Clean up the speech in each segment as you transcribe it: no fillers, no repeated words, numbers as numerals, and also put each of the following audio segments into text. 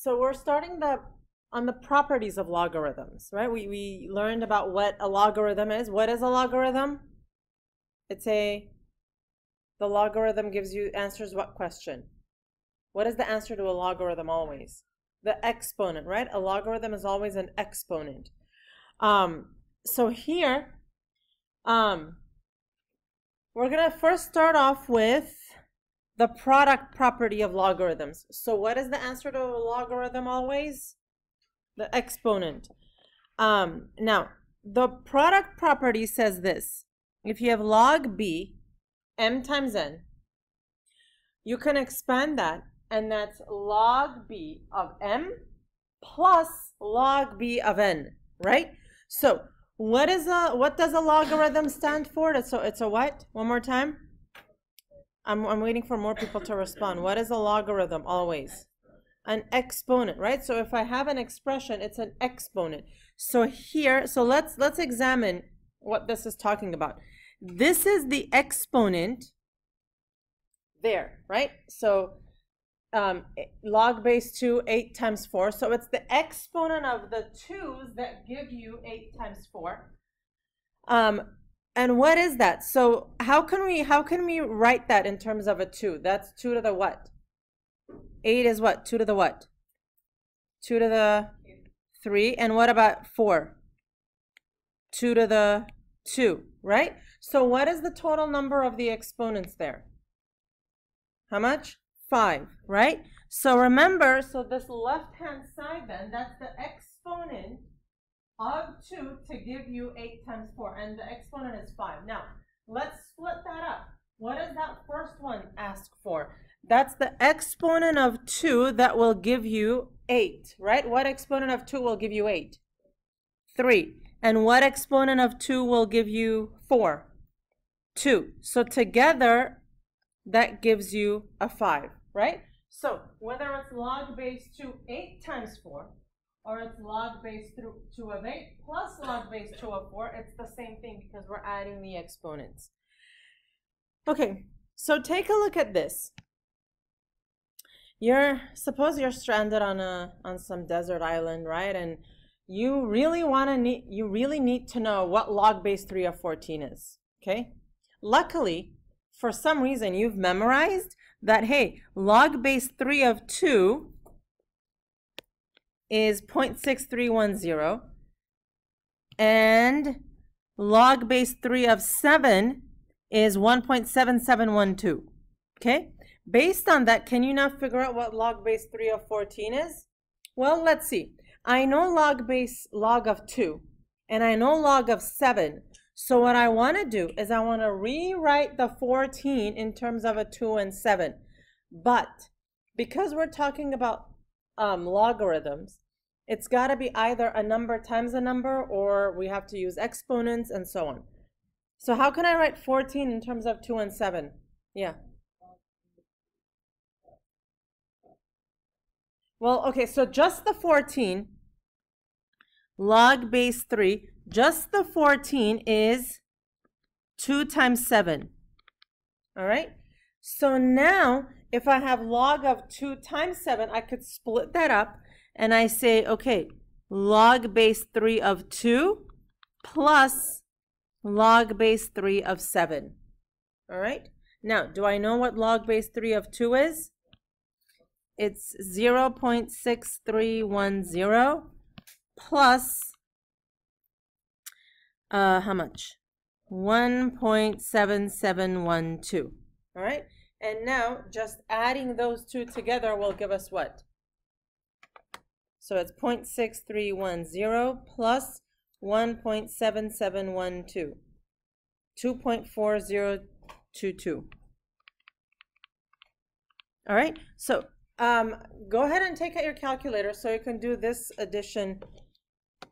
So we're starting on the properties of logarithms, right? We learned about what a logarithm is. What is a logarithm? The logarithm gives you answers what question? What is the answer to a logarithm always? The exponent, right? A logarithm is always an exponent. So here, we're gonna first start off with the product property of logarithms. So what is the answer to a logarithm always? The exponent. Now, the product property says this. If you have log b, m times n, you can expand that, and that's log b of m plus log b of n, right? So what does a logarithm stand for? It's a what? One more time. I'm waiting for more people to respond. What is a logarithm always? An exponent, right? So if I have an expression, it's an exponent. So here, let's examine what this is talking about. This is the exponent there, right? So log base 2, 8 times 4. So it's the exponent of the 2's that give you 8 times 4. And what is that? So how can we write that in terms of a 2? That's 2 to the what? 8 is what? 2 to the what? 2 to the 3. And what about 4? 2 to the 2, right? So what is the total number of the exponents there? How much? 5, right? So remember, so this left-hand side then, that's the exponent of 2 to give you 8 times 4, and the exponent is 5. Now, let's split that up. What does that first one ask for? That's the exponent of 2 that will give you 8, right? What exponent of 2 will give you 8? 3. And what exponent of 2 will give you 4? 2. So together, that gives you a 5, right? So whether it's log base 2, 8 times 4, or it's log base 2 of 8 plus log base 2 of 4, it's the same thing because we're adding the exponents. Okay, so take a look at this. Suppose you're stranded on some desert island, right? And you really need to know what log base 3 of 14 is, okay? Luckily, for some reason, you've memorized that, hey, log base 3 of 2 is 0.6310, and log base 3 of 7 is 1.7712, okay? Based on that, can you now figure out what log base 3 of 14 is? Well, let's see. I know log of 2, and I know log of 7. So what I want to do is I want to rewrite the 14 in terms of a 2 and 7. But because we're talking about logarithms, it's got to be either a number times a number, or we have to use exponents and so on. So how can I write 14 in terms of 2 and 7? Yeah. Well, okay, so just the 14, log base 3, just the 14 is 2 times 7. All right? So now, if I have log of 2 times 7, I could split that up, and I say, okay, log base 3 of 2 plus log base 3 of 7. All right? Now, do I know what log base 3 of 2 is? It's 0.6310 plus, how much? 1.7712. All right? And now, just adding those two together will give us what? So it's 0.6310 plus 1.7712. 2.4022. All right? So go ahead and take out your calculator so you can do this addition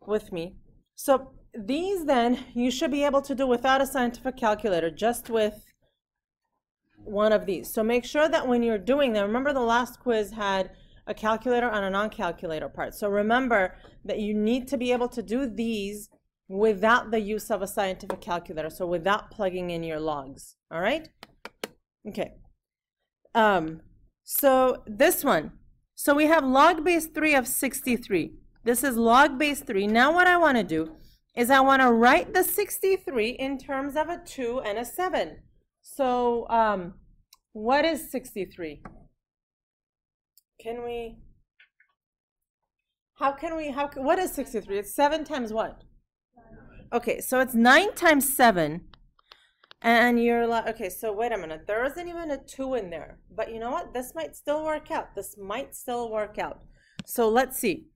with me. So these then you should be able to do without a scientific calculator, just with one of these. So make sure that when you're doing them, remember the last quiz had a calculator and a non-calculator part. So remember that you need to be able to do these without the use of a scientific calculator, so without plugging in your logs. All right? Okay. So this one. So we have log base 3 of 63. This is log base 3. Now what I want to do is I want to write the 63 in terms of a 2 and a 7. So what is 63? What is 63? It's 7 times what? Okay, so it's 9 times 7. And you're like, okay, so wait a minute. There isn't even a 2 in there. But you know what? This might still work out. This might still work out. So let's see.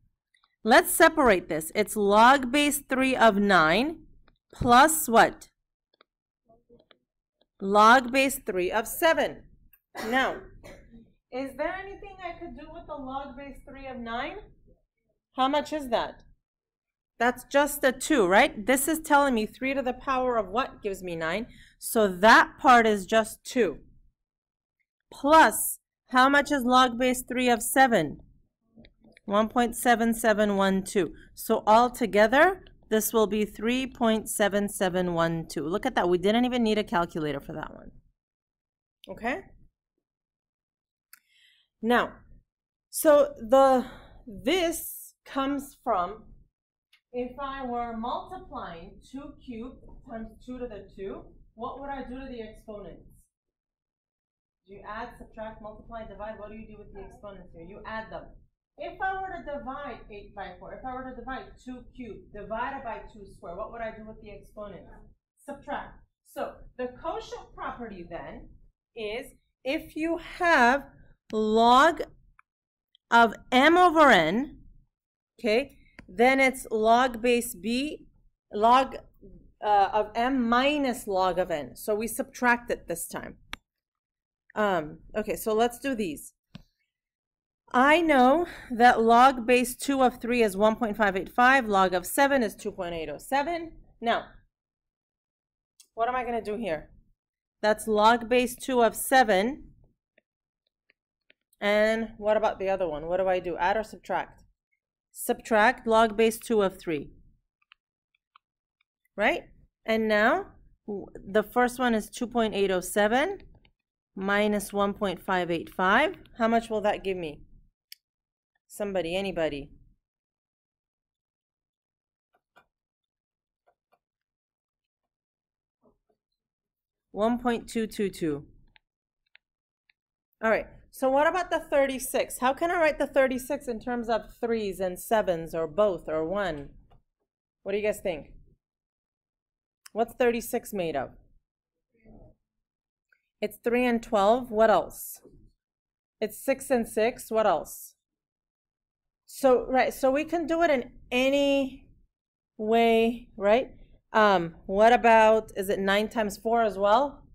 Let's separate this. It's log base 3 of 9 plus what? Log base 3 of 7. Now, is there anything I could do with the log base 3 of 9? How much is that? That's just a 2, right? This is telling me 3 to the power of what gives me 9. So that part is just 2. Plus, how much is log base 3 of 7? 1.7712. So altogether, this will be 3.7712. Look at that. We didn't even need a calculator for that one. Okay? Now, so this comes from, if I were multiplying 2 cubed times 2 to the 2, what would I do to the exponents? Do you add, subtract, multiply, divide? What do you do with the exponents here? You add them. If I were to divide 8 by 4, if I were to divide 2 cubed divided by 2 squared, what would I do with the exponents? Subtract. So the quotient property then is if you have log of m over n, okay, then it's log base b, log of m minus log of n. So we subtract it this time. Okay, so let's do these. I know that log base 2 of 3 is 1.585, log of 7 is 2.807. Now, what am I going to do here? That's log base 2 of 7. And what about the other one? What do I do? Add or subtract? Subtract log base 2 of 3. Right? And now, the first one is 2.807 minus 1.585. How much will that give me? Somebody, anybody? $1.222. All right. So what about the 36? How can I write the 36 in terms of 3s and 7s or both or 1? What do you guys think? What's 36 made of? It's 3 and 12. What else? It's 6 and 6. What else? So, right, so we can do it in any way, right? What about, is it 9 times 4 as well?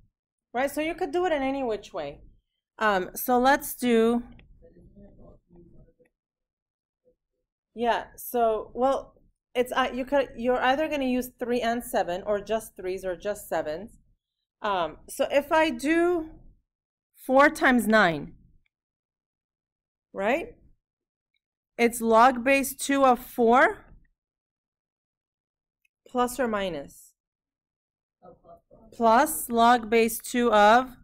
Right, so you could do it in any which way. So let's do, yeah, so, well, it's, you're either going to use 3 and 7 or just 3s or just 7s. So if I do 4 times 9, right? It's log base 2 of 4 plus or minus? Plus log base 2 of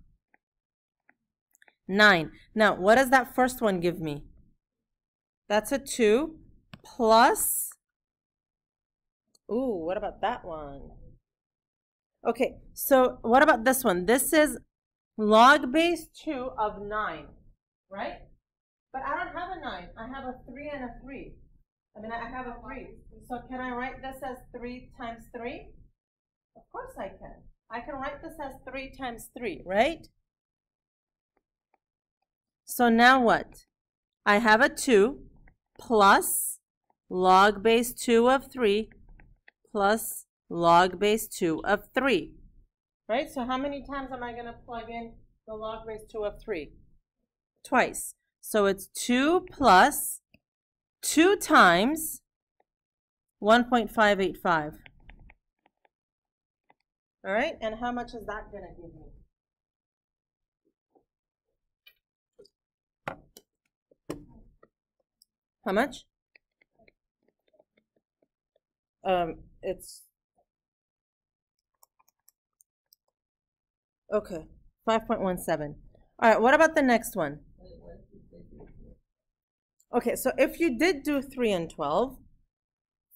9. Now, what does that first one give me? That's a 2 plus, ooh, what about that one? Okay, so what about this one? This is log base 2 of 9, right? But I don't have a 9. I have a 3 and a 3. I have a 3. So can I write this as 3 times 3? Of course I can. I can write this as 3 times 3, right? So now what? I have a 2 plus log base 2 of 3 plus log base 2 of 3. Right? So how many times am I going to plug in the log base 2 of 3? Twice. So it's 2 plus 2 times 1.585. All right? And how much is that going to give me? How much? It's okay, 5.17. All right, what about the next one? Okay, so if you did do 3 and 12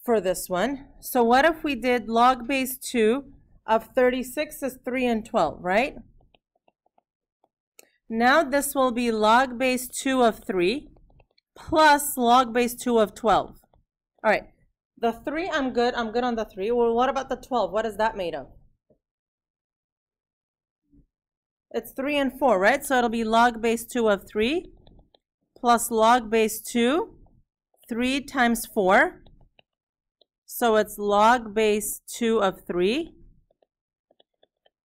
for this one, so what if we did log base 2 of 36 is 3 and 12, right? Now this will be log base 2 of 3 plus log base 2 of 12. All right, the 3, I'm good on the 3. Well, what about the 12? What is that made of? It's 3 and 4, right? So it'll be log base 2 of 3 plus log base 2, 3 times 4. So it's log base 2 of 3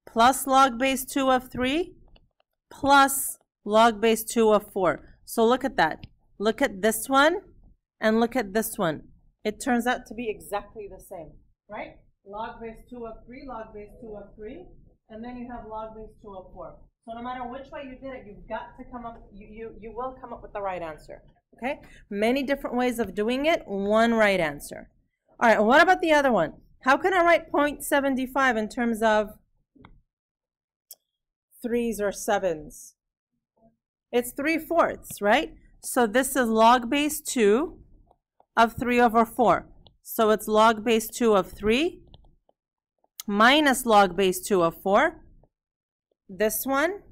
plus log base 2 of 3 plus log base 2 of 4. So look at that. Look at this one and look at this one. It turns out to be exactly the same, right? Log base 2 of 3, log base 2 of 3, and then you have log base 2 of 4. So no matter which way you did it, you've got to come up, you will come up with the right answer, okay? Many different ways of doing it, one right answer. All right, what about the other one? How can I write 0.75 in terms of 3s or 7s? It's 3/4, right? So this is log base 2 of 3 over 4. So it's log base 2 of 3 minus log base 2 of 4. This one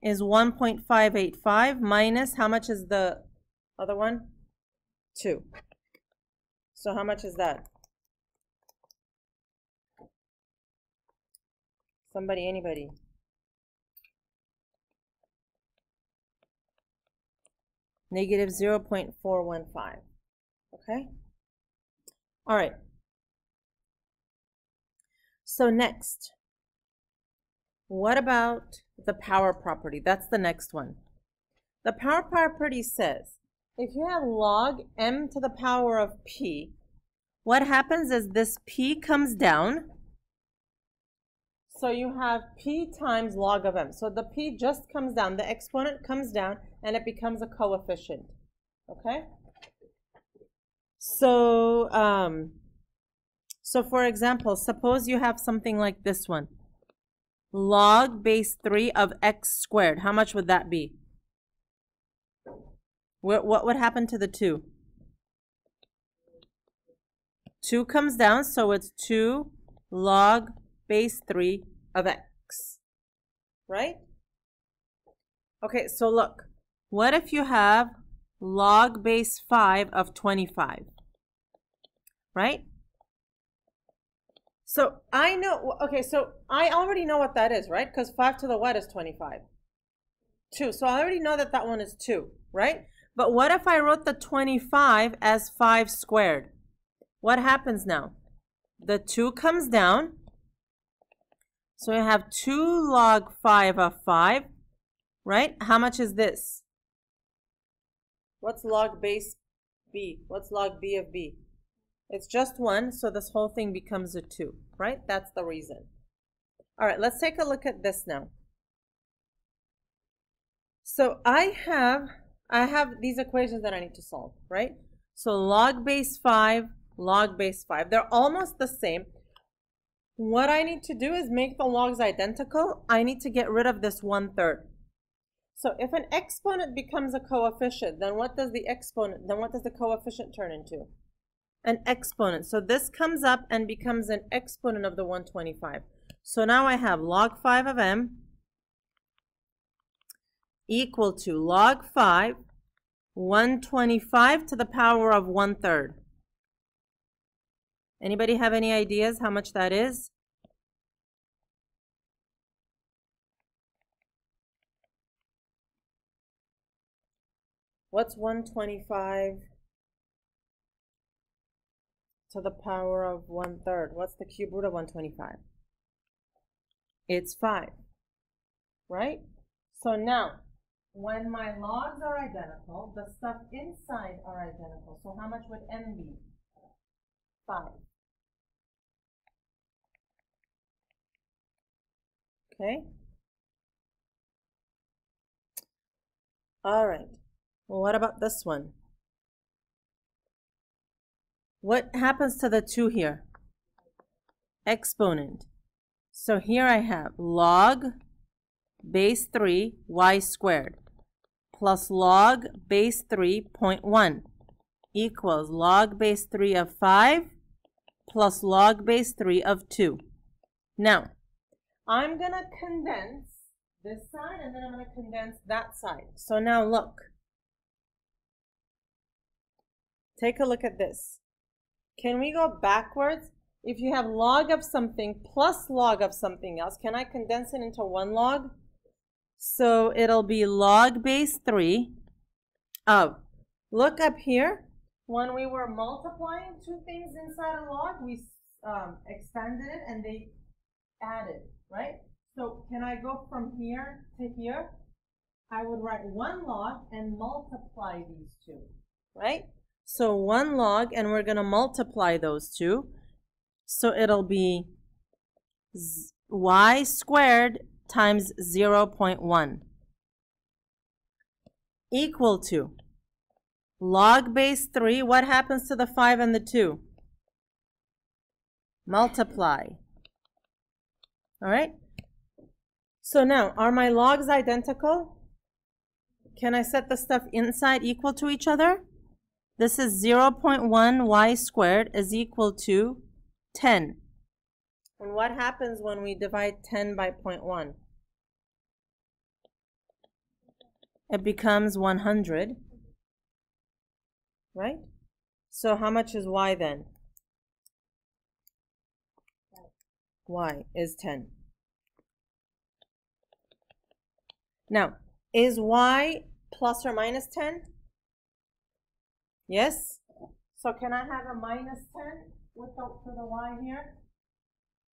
is 1.585 minus, how much is the other one? 2. So how much is that? Somebody, anybody? Negative 0.415. Okay? All right. So next, what about the power property? That's the next one. The power property says, if you have log m to the power of p, what happens is this p comes down. So you have p times log of m. So the p just comes down, the exponent comes down, and it becomes a coefficient. Okay? So, for example, suppose you have something like this one. Log base 3 of x squared. How much would that be? What would happen to the 2? 2 comes down, so it's 2 log base 3 of x. Right? Okay, so look. What if you have log base 5 of 25? Right? So I know, okay, so I already know what that is, right? Because 5 to the what is 25? 2. So I already know that that one is 2, right? But what if I wrote the 25 as 5 squared? What happens now? The 2 comes down. So we have 2 log 5 of 5, right? How much is this? What's log base b? What's log b of b? It's just 1, so this whole thing becomes a 2, right? That's the reason. All right, let's take a look at this now. So I have these equations that I need to solve, right? So log base 5, log base 5. They're almost the same. What I need to do is make the logs identical. I need to get rid of this 1/3. So if an exponent becomes a coefficient, then what does the coefficient turn into? An exponent. So this comes up and becomes an exponent of the 125. So now I have log 5 of m equal to log 5, 125 to the power of 1/3. Anybody have any ideas how much that is? What's 125 to the power of 1/3? What's the cube root of 125? It's 5, right? So now, when my logs are identical, the stuff inside are identical. So how much would m be? 5. Okay? All right. Well, what about this one? What happens to the 2 here? Exponent. So here I have log base 3 y squared plus log base 3.1 equals log base 3 of 5 plus log base 3 of 2. Now, I'm going to condense this side and then I'm going to condense that side. So now look. Take a look at this. Can we go backwards? If you have log of something plus log of something else, can I condense it into one log? So it'll be log base 3 of, look up here, when we were multiplying two things inside a log, we expanded it and they added, right? So can I go from here to here? I would write one log and multiply these two, right? So one log and we're going to multiply those two. So it'll be y squared times 0.1 equal to log base 3. What happens to the 5 and the 2? Multiply. All right. So now, are my logs identical? Can I set the stuff inside equal to each other? This is 0.1 y squared is equal to 10. And what happens when we divide 10 by 0.1? It becomes 100, right? So how much is y then? Y is 10. Now, is y plus or minus 10? Yes? So can I have a minus 10 for the y here?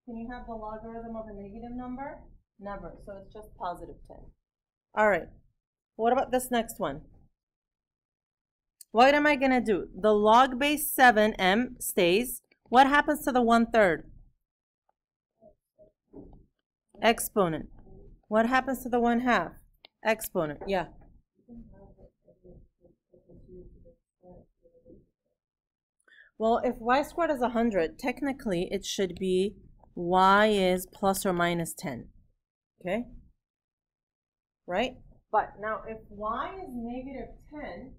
Can you have the logarithm of a negative number? Never. So it's just positive 10. All right. What about this next one? What am I going to do? The log base 7m stays. What happens to the 1/3? Exponent. What happens to the 1/2? Exponent. Yeah. Well, if y squared is 100, technically it should be y is plus or minus 10. Okay? Right? But now if y is negative 10,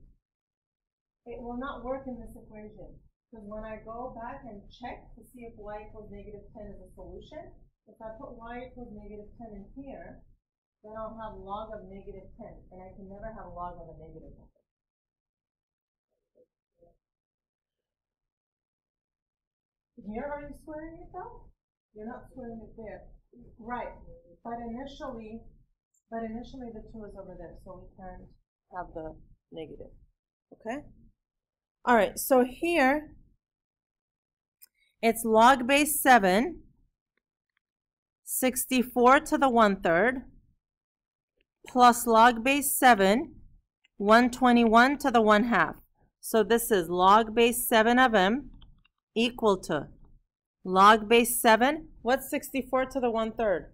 it will not work in this equation. Because when I go back and check to see if y equals negative 10 is a solution, if I put y equals negative 10 in here, then I'll have log of negative 10. And I can never have log of a negative number. Here, are you squaring it though? You're not squaring it there. Right. But initially the 2 is over there, so we can't have the negative. Okay? All right, so here it's log base 7, 64 to the 1/3, plus log base 7, 121 to the 1/2. So this is log base 7 of m equal to log base 7. What's 64 to the 1/3?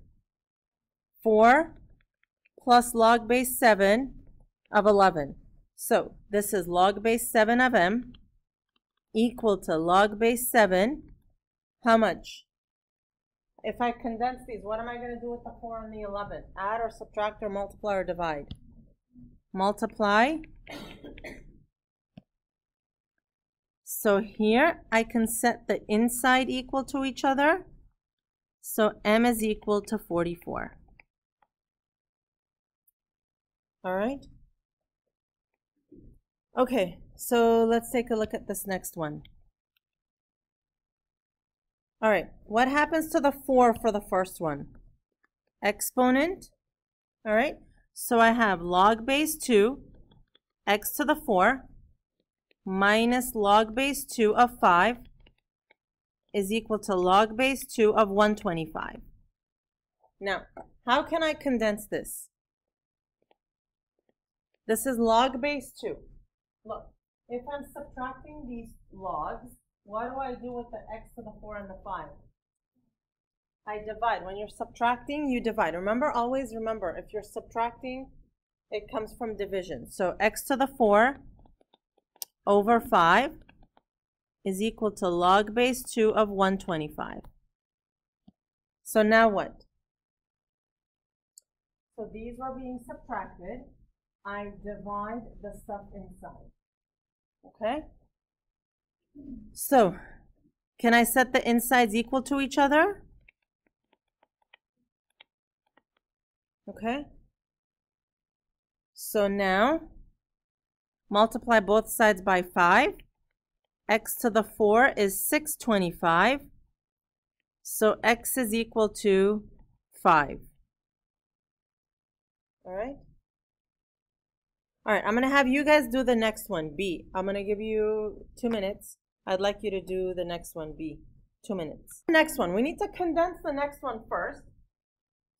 4 plus log base 7 of 11. So this is log base 7 of m equal to log base 7. How much? If I condense these, what am I going to do with the 4 and the 11? Add or subtract or multiply or divide? Multiply. So here I can set the inside equal to each other. So m is equal to 44. All right. Okay, so let's take a look at this next one. All right, what happens to the 4 for the first one? Exponent. All right, so I have log base 2, x to the 4, minus log base 2 of 5 is equal to log base 2 of 125. Now, how can I condense this? This is log base 2. Look, if I'm subtracting these logs, what do I do with the x to the 4 and the 5? I divide. When you're subtracting, you divide. Remember, always remember, if you're subtracting, it comes from division. So x to the 4 over 5 is equal to log base 2 of 125. So now what? So these are being subtracted. I divide the stuff inside. Okay? So, can I set the insides equal to each other? Okay? So now, multiply both sides by 5. X to the 4 is 625. So x is equal to 5. All right? All right, I'm going to have you guys do the next one, B. I'm going to give you 2 minutes. I'd like you to do the next one, B. 2 minutes. Next one, we need to condense the next one first.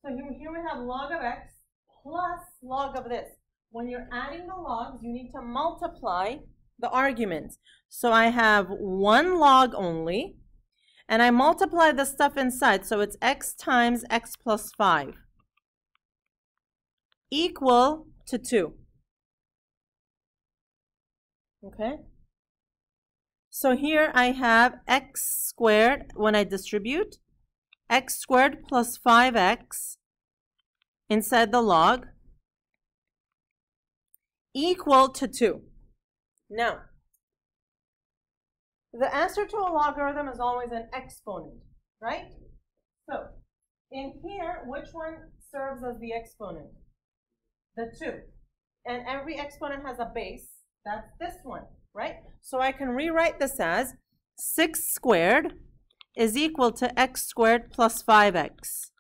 So here we have log of x plus log of this. When you're adding the logs, you need to multiply the arguments. So I have 1 log only, and I multiply the stuff inside. So it's x times x plus 5 equal to 2. Okay? So here I have x squared when I distribute, x squared plus 5x inside the log equal to 2. Now, the answer to a logarithm is always an exponent, right? So, in here, which one serves as the exponent? The 2. And every exponent has a base. That's this one, right? So I can rewrite this as 6 squared is equal to x squared plus 5x.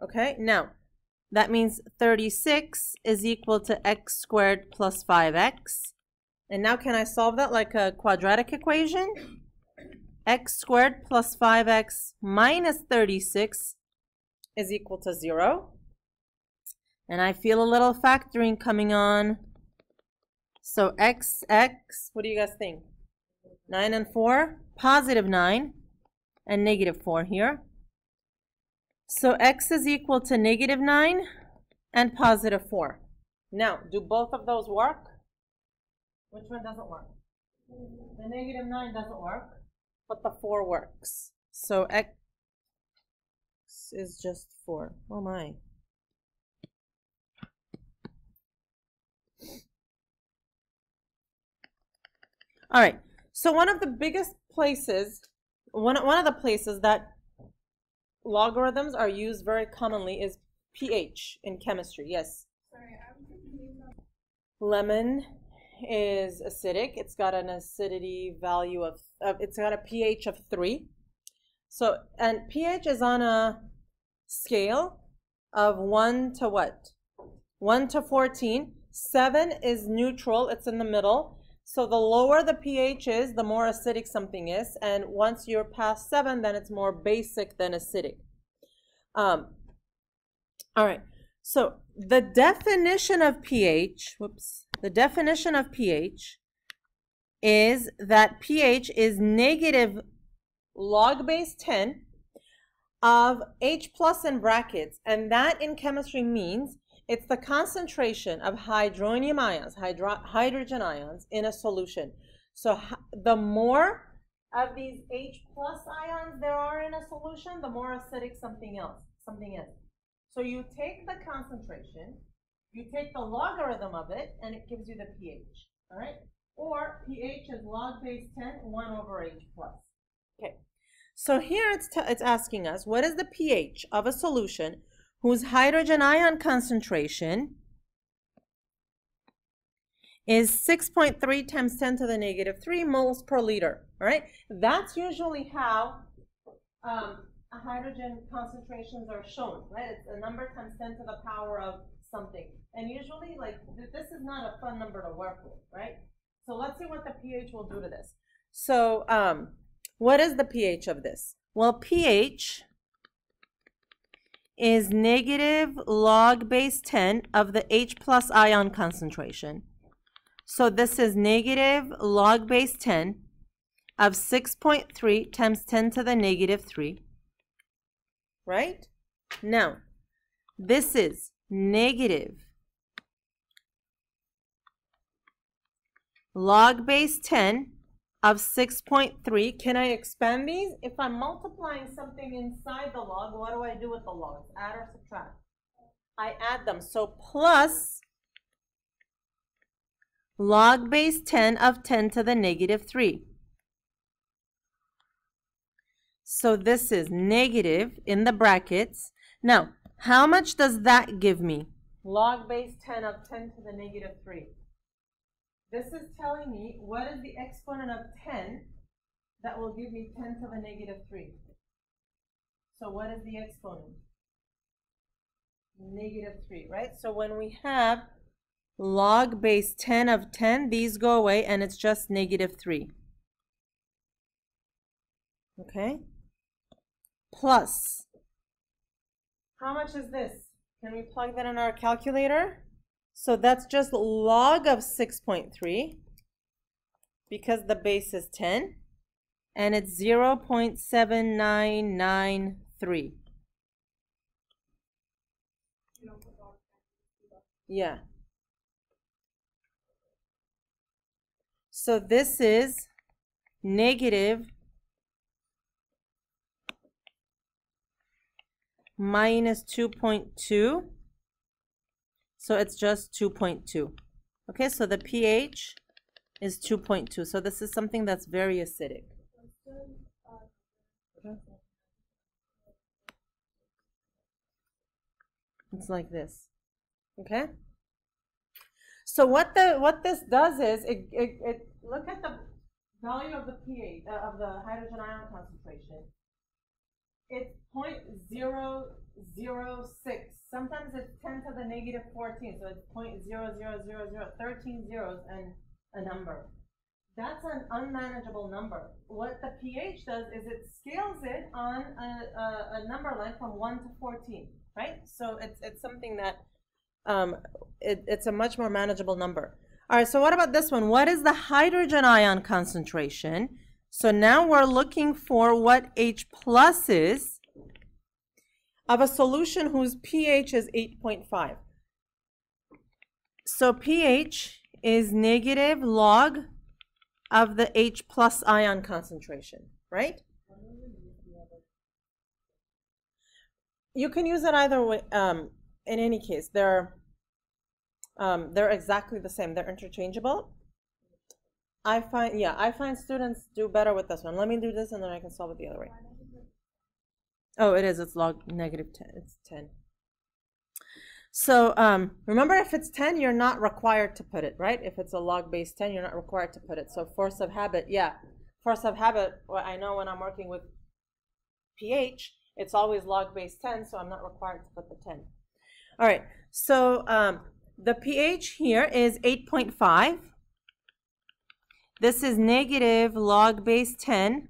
Okay, now that means 36 is equal to x squared plus 5x. And now can I solve that like a quadratic equation? X squared plus 5x minus 36 is equal to 0. And I feel a little factoring coming on. So x, what do you guys think? 9 and 4, positive 9 and negative 4 here. So x is equal to negative 9 and positive 4. Now, do both of those work? Which one doesn't work? The negative 9 doesn't work, but the 4 works. So x is just 4. Oh my. All right, so one of the biggest places, one of the places that logarithms are used very commonly is pH in chemistry. Yes? Sorry, lemon is acidic. It's got an acidity value of it's got a pH of 3. So, and pH is on a scale of 1 to what? 1 to 14. 7 is neutral, it's in the middle. So the lower the pH is, the more acidic something is. And once you're past 7, then it's more basic than acidic. All right. So the definition of pH, the definition of pH is that pH is negative log base 10 of H plus in brackets. And that in chemistry means it's the concentration of hydronium ions, hydrogen ions in a solution. So the more of these H plus ions there are in a solution, the more acidic something is. So you take the concentration, you take the logarithm of it, and it gives you the pH, all right? Or pH is log base 10, 1 over H plus. Okay, so here it's asking us, what is the pH of a solution whose hydrogen ion concentration is 6.3 times 10 to the negative 3 moles per liter, all right? That's usually how hydrogen concentrations are shown, right? It's a number times 10 to the power of something. And usually, like, this is not a fun number to work with, right? So let's see what the pH will do to this. So what is the pH of this? Well, pH is negative log base 10 of the H plus ion concentration. So this is negative log base 10 of 6.3 times 10 to the negative 3. Right? Now, this is negative log base 10 of 6.3. Can I expand these? If I'm multiplying something inside the log, what do I do with the logs? Add or subtract? I add them. So plus log base 10 of 10 to the negative 3. So this is negative in the brackets. Now, how much does that give me? Log base 10 of 10 to the negative 3. This is telling me what is the exponent of 10 that will give me 10 to the negative 3. So what is the exponent? Negative 3, right? So when we have log base 10 of 10, these go away and it's just negative 3. Okay? Plus, how much is this? Can we plug that in our calculator? So that's just log of 6.3 because the base is 10 and it's 0.7993. Yeah. So this is negative minus 2.2. So it's just 2.2. Okay, so the pH is 2.2. So this is something that's very acidic. It's like this. Okay? So what this does is it look at the value of the pH of the hydrogen ion concentration. It's 0.006. Sometimes it's 10 to the negative 14, so it's 0.0000, 13 zeros and a number. That's an unmanageable number. What the pH does is it scales it on a number line from 1 to 14, right? So it's something that it's a much more manageable number. All right, so what about this one? What is the hydrogen ion concentration? So now we're looking for what H plus is of a solution whose pH is 8.5. So pH is negative log of the H plus ion concentration, right? You can use it either way. In any case, they're exactly the same. They're interchangeable. I find students do better with this one. Let me do this and then I can solve it the other way. Oh, it is. It's log negative 10. It's 10. So remember, if it's 10, you're not required to put it, right? If it's a log base 10, you're not required to put it. So force of habit, yeah. Force of habit, well, I know when I'm working with pH, it's always log base 10, so I'm not required to put the 10. All right, so the pH here is 8.5. This is negative log base 10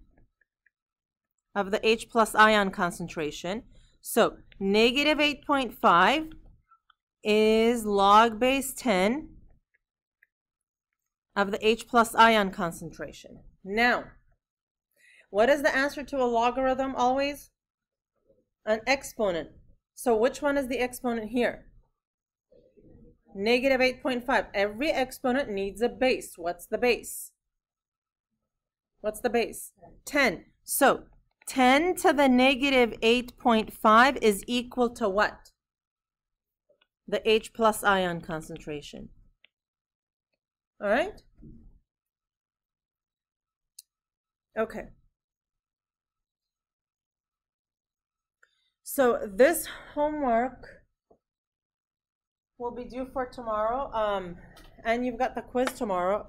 of the H plus ion concentration. So negative 8.5 is log base 10 of the H plus ion concentration. Now, what is the answer to a logarithm always? An exponent. So which one is the exponent here? Negative 8.5. Every exponent needs a base. What's the base? What's the base? 10. So 10 to the negative 8.5 is equal to what? The H plus ion concentration. All right? Okay. So this homework will be due for tomorrow, and you've got the quiz tomorrow.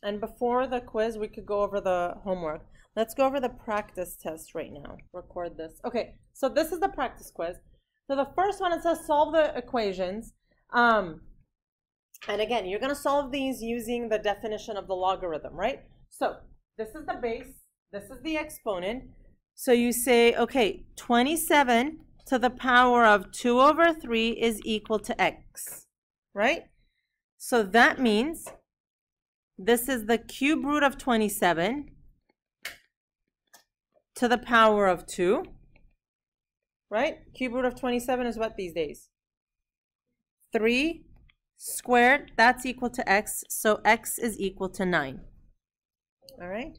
And before the quiz, we could go over the homework. Let's go over the practice test right now. Record this. Okay, so this is the practice quiz. So the first one, it says solve the equations. And again, you're going to solve these using the definition of the logarithm, right? So this is the base. This is the exponent. So you say, okay, 27 to the power of 2 over 3 is equal to x, right? So that means this is the cube root of 27 to the power of 2, right? Cube root of 27 is what these days? 3 squared, that's equal to x, so x is equal to 9. All right?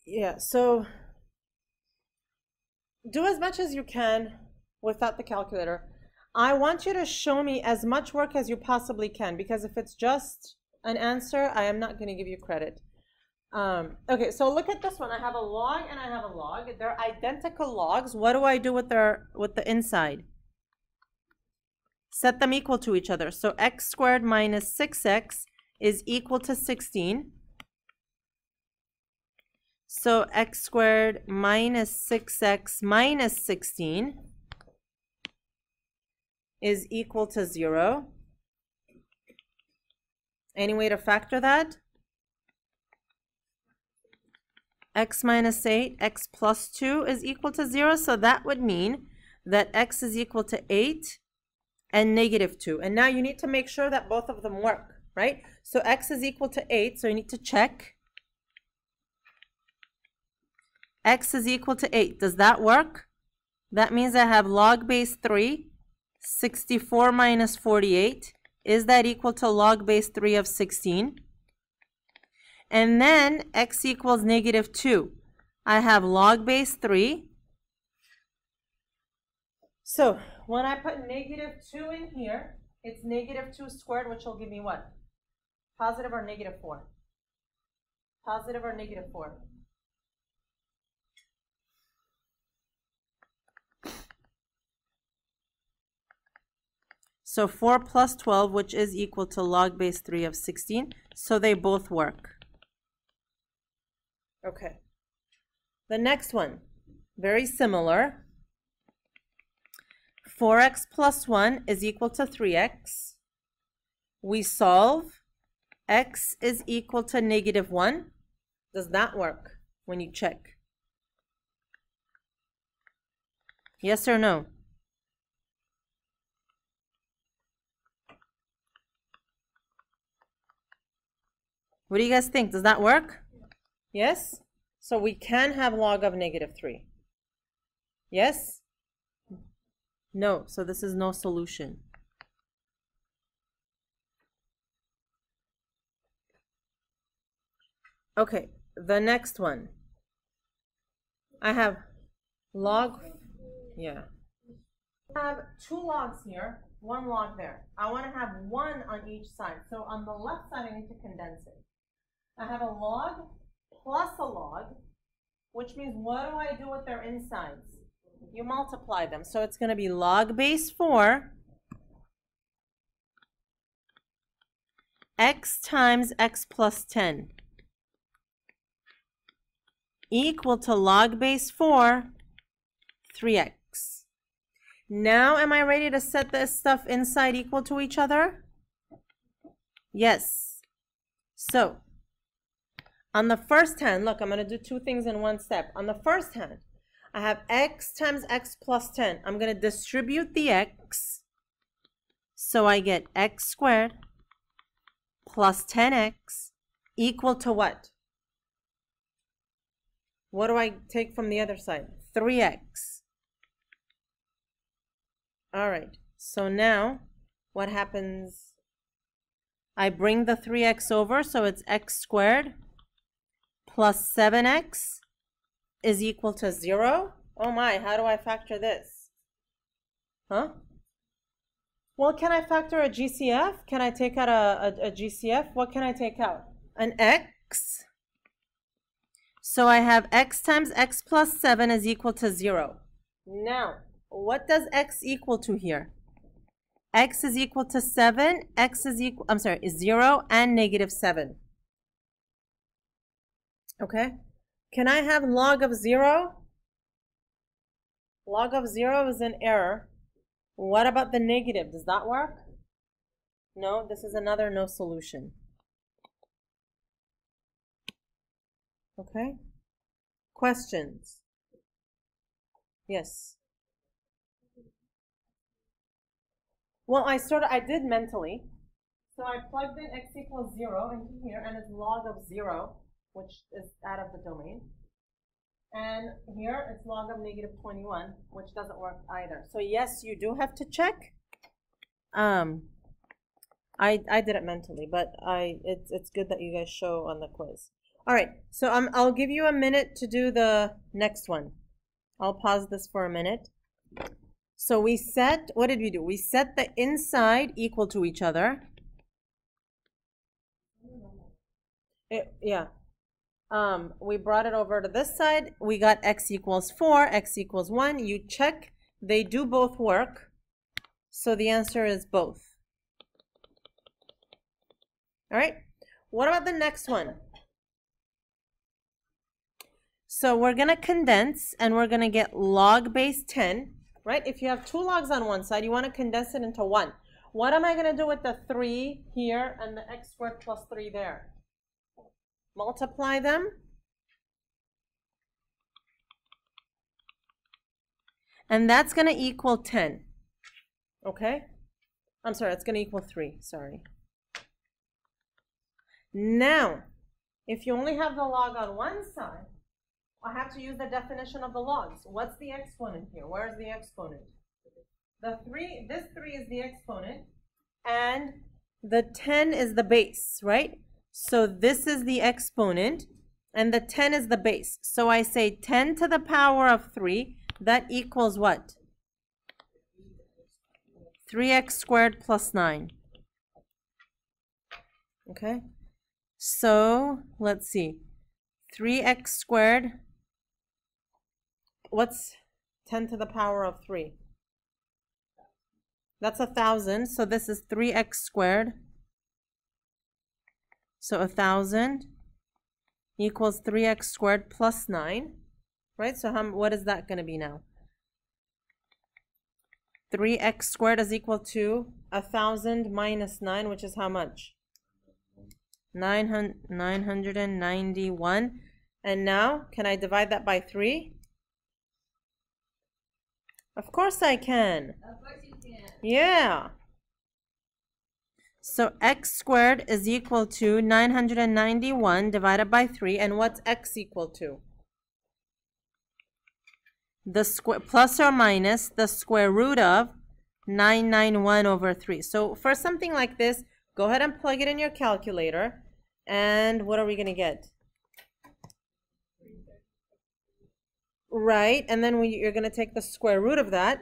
Yeah, so do as much as you can without the calculator. I want you to show me as much work as you possibly can, because if it's just an answer, I am not going to give you credit. Okay, so look at this one. I have a log and I have a log. They're identical logs. What do I do with the inside? Set them equal to each other. So x squared minus 6x is equal to 16. So x squared minus 6x minus 16 is equal to 0. Any way to factor that? X minus 8, x plus 2 is equal to 0. So that would mean that x is equal to 8 and negative 2. And now you need to make sure that both of them work, right? So x is equal to 8, so you need to check. X is equal to 8. Does that work? That means I have log base 3, 64 minus 48. Is that equal to log base 3 of 16? And then x equals negative 2. I have log base 3. So when I put negative 2 in here, it's negative 2 squared, which will give me what? Positive or negative 4? Positive or negative 4? So 4 plus 12, which is equal to log base 3 of 16. So they both work. Okay. The next one, very similar. 4x plus 1 is equal to 3x. We solve. X is equal to negative 1. Does that work when you check? Yes or no? What do you guys think? Does that work? Yes? So we can have log of negative 3. Yes? No. So this is no solution. Okay. The next one. I have log. Yeah. I have 2 logs here, 1 log there. I want to have 1 on each side. So on the left side, I need to condense it. I have a log plus a log, which means what do I do with their insides? You multiply them. So it's going to be log base 4 x times x plus 10 equal to log base 4 3x. Now am I ready to set this stuff inside equal to each other? Yes. So on the first hand, look, I'm going to do 2 things in one step. On the first hand, I have x times x plus 10. I'm going to distribute the x. So I get x squared plus 10x equal to what? What do I take from the other side? 3x. All right. So now what happens? I bring the 3x over, so it's x squared plus 7x is equal to 0. Oh my, how do I factor this? Huh? Well, can I factor a GCF? Can I take out a GCF? What can I take out? An x. So I have x times x plus 7 is equal to 0. Now, what does x equal to here? X is equal to 7, x is equal, is 0 and negative 7. Okay? Can I have log of 0? Log of 0 is an error. What about the negative? Does that work? No, this is another no solution. Okay? Questions? Yes. Well, I did mentally. So I plugged in x equals 0 into here, and it's log of 0, which is out of the domain. And here it's log of negative 21, which doesn't work either. So yes, you do have to check. I did it mentally, but it's good that you guys show on the quiz. All right, so I'll give you a minute to do the next one. I'll pause this for a minute. So we set, what did we do? We set the inside equal to each other. We brought it over to this side. We got x equals 4, x equals 1. You check. They do both work. So the answer is both. All right. What about the next one? So we're going to condense, and we're going to get log base 10, right? If you have two logs on one side, you want to condense it into one. What am I going to do with the 3 here and the x squared plus 3 there? Multiply them. And that's going to equal 10. Okay? I'm sorry, it's going to equal 3. Sorry. Now, if you only have the log on one side, I have to use the definition of the logs. What's the exponent here? Where's the exponent? This 3 is the exponent, and the 10 is the base, right? So this is the exponent, and the 10 is the base. So I say 10 to the power of 3, that equals what? 3x squared plus 9. Okay? So, let's see. 3x squared, what's 10 to the power of 3? That's 1,000, so this is 3x squared. So 1,000 equals 3x squared plus 9, right? So what is that going to be now? 3x squared is equal to 1,000 minus 9, which is how much? 991. And now, can I divide that by 3? Of course I can. Of course you can. Yeah. So x squared is equal to 991 divided by 3. And what's x equal to? The square, plus or minus the square root of 991 over 3. So for something like this, go ahead and plug it in your calculator. And what are we going to get? Right, and then you're going to take the square root of that.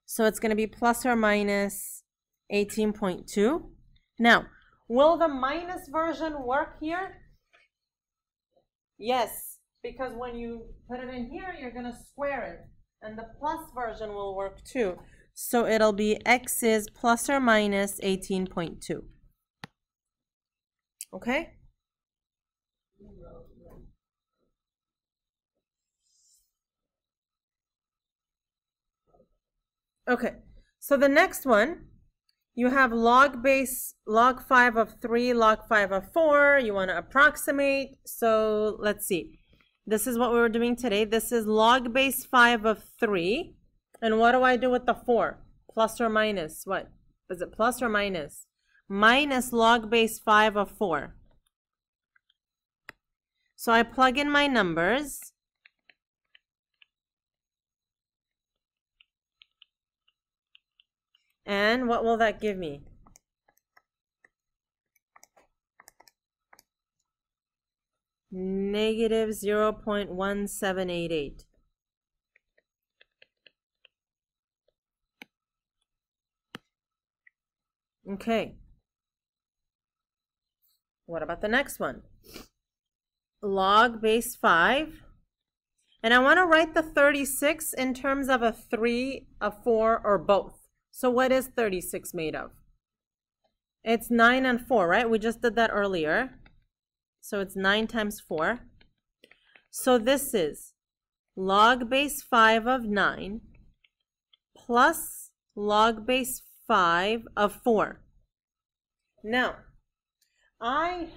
So it's going to be plus or minus 18.2. Now, will the minus version work here? Yes, because when you put it in here, you're going to square it. And the plus version will work too. So it'll be x is plus or minus 18.2. Okay? Okay, so the next one, you have log 5 of 3, log 5 of 4. You want to approximate. So let's see. This is what we were doing today. This is log base 5 of 3. And what do I do with the 4? Plus or minus what? Is it plus or minus? Minus log base 5 of 4. So I plug in my numbers. And what will that give me? Negative 0.1788. Okay. What about the next one? Log base 5. And I want to write the 36 in terms of a 3, a 4, or both. So what is 36 made of? It's 9 and 4, right? We just did that earlier. So it's 9 times 4. So this is log base 5 of 9 plus log base 5 of 4. Now, I'm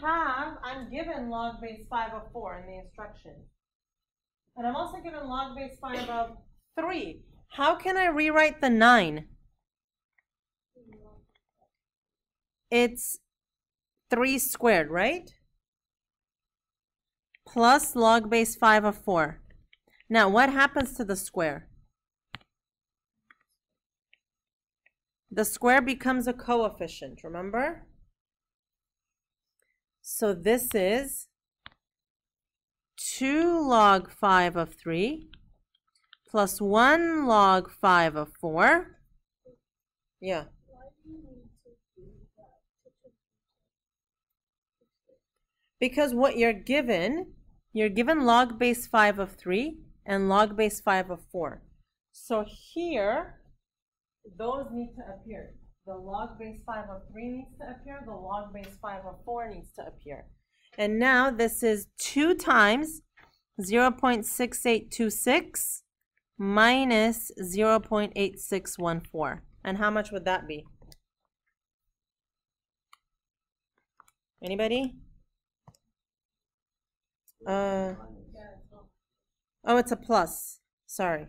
given log base 5 of 4 in the instruction. And I'm also given log base 5 of 3. How can I rewrite the 9? It's 3 squared, right? Plus log base 5 of 4. Now, what happens to the square? The square becomes a coefficient, remember? So this is 2 log 5 of 3 plus 1 log 5 of 4. Yeah. Because what you're given log base 5 of 3 and log base 5 of 4. So here, those need to appear. The log base 5 of 3 needs to appear. The log base 5 of 4 needs to appear. And now this is 2 times 0.6826 minus 0.8614. And how much would that be? Anybody? Oh, it's a plus. Sorry.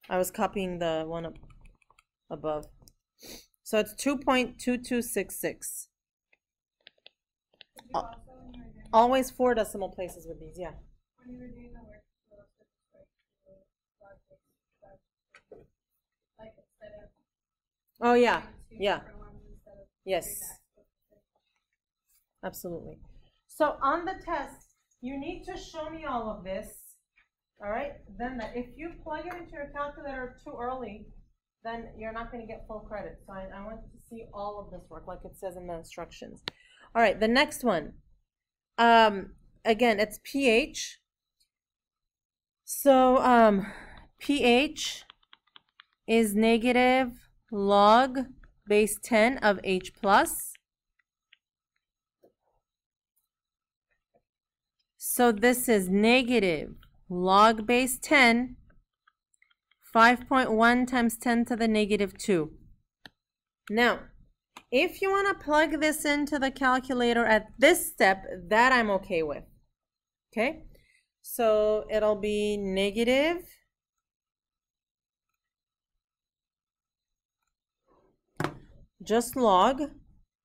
I was copying the one up above. So it's 2.2266. Always 4 decimal places with these, yeah. When you were doing the work, like instead of oh yeah, yeah. Yes. Absolutely. So on the test, you need to show me all of this. All right? Then if you plug it into your calculator too early, then you're not going to get full credit. So I want to see all of this work like it says in the instructions. All right, the next one. Again, it's pH. So pH is negative log base 10 of H plus. So this is negative log base 10, 5.1 times 10 to the negative 2. Now, if you want to plug this into the calculator at this step, that I'm okay with. Okay? So it'll be negative just log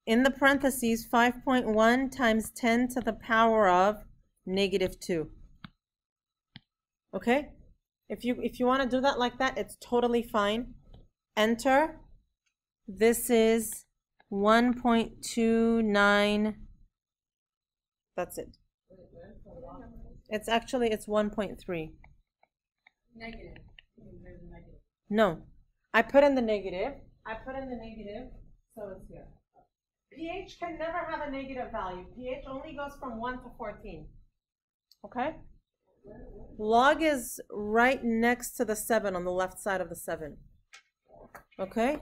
in the parentheses 5.1 times 10 to the power of negative 2. Okay? If you want to do that like that, it's totally fine. Enter. This is 1.29. That's it. It's 1.3. Negative. No. I put in the negative, so it's here. pH can never have a negative value. pH only goes from 1 to 14. Okay? Log is right next to the 7 on the left side of the 7. Okay?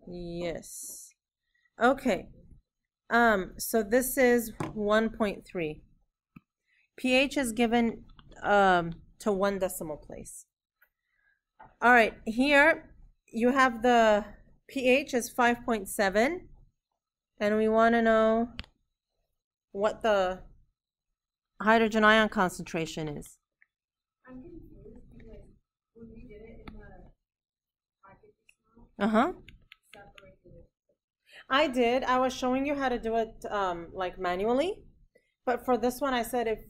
Yes. Okay. So this is 1.3. pH is given to 1 decimal place. All right, here you have the pH is 5.7, and we want to know what the hydrogen ion concentration is. I'm confused because when we did it in the package, I did. I was showing you how to do it like manually, but for this one, I said if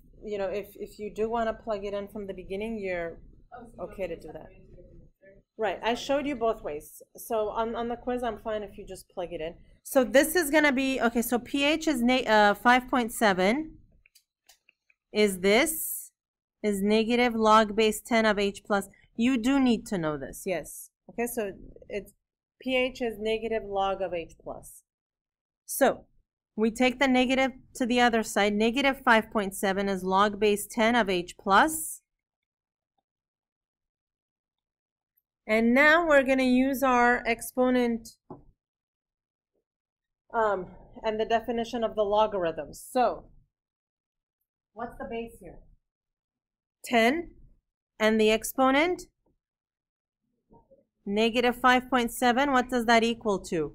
you do want to plug it in from the beginning, you're okay to do that. Right. I showed you both ways. So on the quiz, I'm fine if you just plug it in. So this is gonna be okay. So pH is 5.7. Is negative log base 10 of H plus. You do need to know this. Yes. Okay. So it's pH is negative log of H plus. So we take the negative to the other side. Negative 5.7 is log base 10 of H plus. And now we're going to use our exponent and the definition of the logarithms. So what's the base here? 10. And the exponent? Negative 5.7. What does that equal to?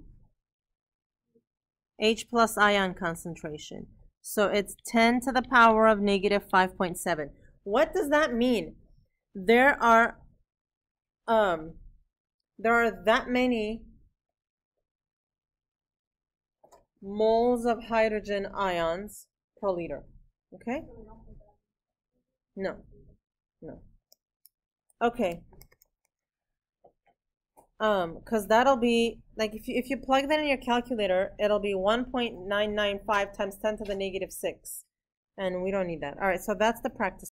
H plus ion concentration. So it's 10 to the power of negative 5.7. What does that mean? There are that many moles of hydrogen ions per liter. Okay? No. Okay. Because that'll be like if you plug that in your calculator, it'll be 1.995 times 10 to the negative 6, and we don't need that. All right, so that's the practice.